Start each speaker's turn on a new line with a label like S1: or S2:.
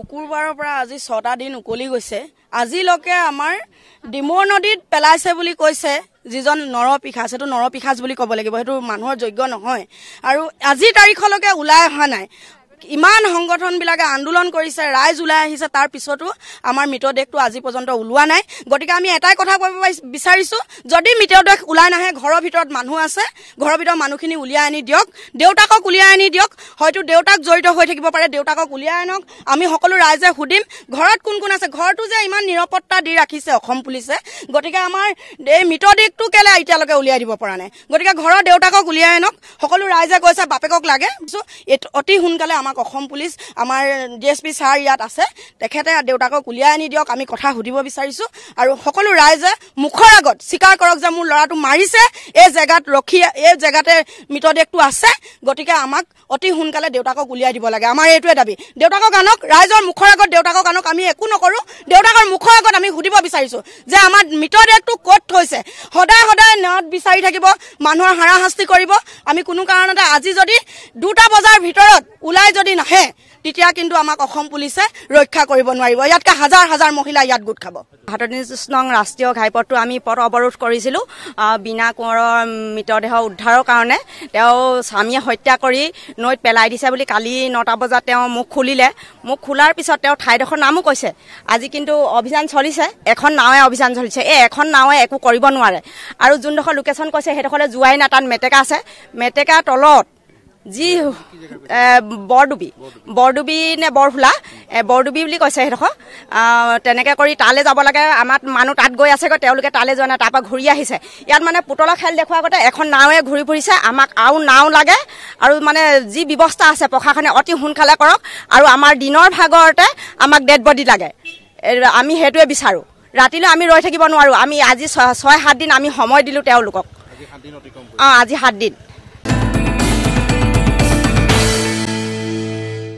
S1: শুকুৰবাৰৰ পৰা আজি 6টা দিন উকলি গৈছে। আজিলৈকে আমাৰ ডিমৌ নদীত পেলাইছে বুলি কৈছে যিজন নৰপিশাচ, সেইটো নৰপিশাচ বুলি ক'ব লাগিব, সেইটো মানুহৰ যোগ্য নহয়। আৰু আজি তাৰিখলৈকে ওলাই অহা নাই। ইমান সংগঠনবিলাকে আন্দোলন কৰিছে, ৰাইজ ওলাই আহিছে, তাৰ পিছতো আমাৰ মৃতদেহটো আজি পৰ্যন্ত ওলোৱা নাই। গতিকে আমি এটাই কথা ক'ব বিচাৰিছোঁ, যদি মৃতদেহ ওলাই নাহে, ঘৰৰ ভিতৰত মানুহ আছে, ঘৰৰ ভিতৰত মানুহখিনি উলিয়াই আনি দিয়ক, দেউতাকক উলিয়াই আনি দিয়ক। হয়তো দেউতাক জড়িত হৈ থাকিব পাৰে, দেউতাকক উলিয়াই আনক। আমি সকলো ৰাইজে সুধিম ঘৰত কোন কোন আছে। ঘৰটো যে ইমান নিৰাপত্তা দি ৰাখিছে অসম পুলিচে, গতিকে আমাৰ এই মৃতদেহটো কেলে এতিয়ালৈকে উলিয়াই দিব পৰা নাই। গতিকে ঘৰৰ দেউতাকক উলিয়াই আনক। সকলো ৰাইজে কৈছে বাপেকক লাগে, অতি সোনকালে আমাক অসম পুলিচ, আমাৰ DSP ছাৰ ইয়াত আছে, তেখেতে দেউতাকক উলিয়াই আনি দিয়ক। আমি কথা সুধিব বিচাৰিছোঁ আৰু সকলো ৰাইজে মুখৰ আগত স্বীকাৰ কৰক যে মোৰ ল'ৰাটো মাৰিছে, এই জেগাত ৰখি, এই জেগাতে মৃতদেহটো আছে। গতিকে আমাক অতি সোনকালে দেউতাকক উলিয়াই দিব লাগে, আমাৰ এইটোৱে দাবী। দেউতাকক আনক, ৰাইজৰ মুখৰ আগত দেউতাকক আনক। আমি একো নকৰোঁ, দেউতাকৰ মুখৰ আগত আমি সুধিব বিচাৰিছোঁ যে আমাৰ মৃতদেহটো ক'ত থৈছে। সদায় সদায় ন্যায় বিচাৰি থাকিব, মানুহৰ হাৰাশাস্তি কৰিব। আমি কোনো কাৰণতে আজি যদি 2টা বজাৰ ভিতৰত ওলাই যদি নাহে, তেতিয়া কিন্তু আমাক অসম পুলিচে ৰক্ষা কৰিব নোৱাৰিব। ইয়াতকে হাজাৰ হাজাৰ মহিলা ইয়াত গোট খাব।
S2: 37 নং ৰাষ্ট্ৰীয় ঘাইপথটো আমি পথ অৱৰোধ কৰিছিলোঁ বীণা কোঁৱৰৰ মৃতদেহ উদ্ধাৰৰ কাৰণে। তেওঁ স্বামীয়ে হত্যা কৰি নৈত পেলাই দিছে বুলি কালি 9টা বজাত তেওঁ মুখ খুলিলে। মুখ খোলাৰ পিছত তেওঁ ঠাইডোখৰ নামো কৈছে। আজি কিন্তু অভিযান চলিছে, এখন নাৱে অভিযান চলিছে। এই এখন নাৱে একো কৰিব নোৱাৰে। আৰু যোনডোখৰ লোকেশ্যন কৈছে সেইডোখৰলৈ যোৱাই নাই, তাত মেটেকা আছে। মেটেকাৰ তলত যি বৰডুবি নে বৰফুলা, বৰডুবি বুলি কৈছে সেইডোখৰ। তেনেকৈ কৰি তালৈ যাব লাগে। আমাৰ মানুহ তাত গৈ আছেগৈ, তেওঁলোকে তালৈ যোৱা নাই, তাৰপৰা ঘূৰি আহিছে। ইয়াত মানে পুতলা খেল দেখুওৱাৰ আগতে এখন নাৱে ঘূৰি ফুৰিছে। আমাক আৰু নাও লাগে, আৰু মানে যি ব্যৱস্থা আছে প্ৰশাসনে অতি সোনকালে কৰক। আৰু আমাৰ দিনৰ ভাগতে আমাক ডেড বডি লাগে, আমি সেইটোৱে বিচাৰোঁ। ৰাতিলৈ আমি ৰৈ থাকিব নোৱাৰোঁ। আমি আজি 6-7 দিন আমি সময় দিলোঁ তেওঁলোকক। আজি 7 দিন।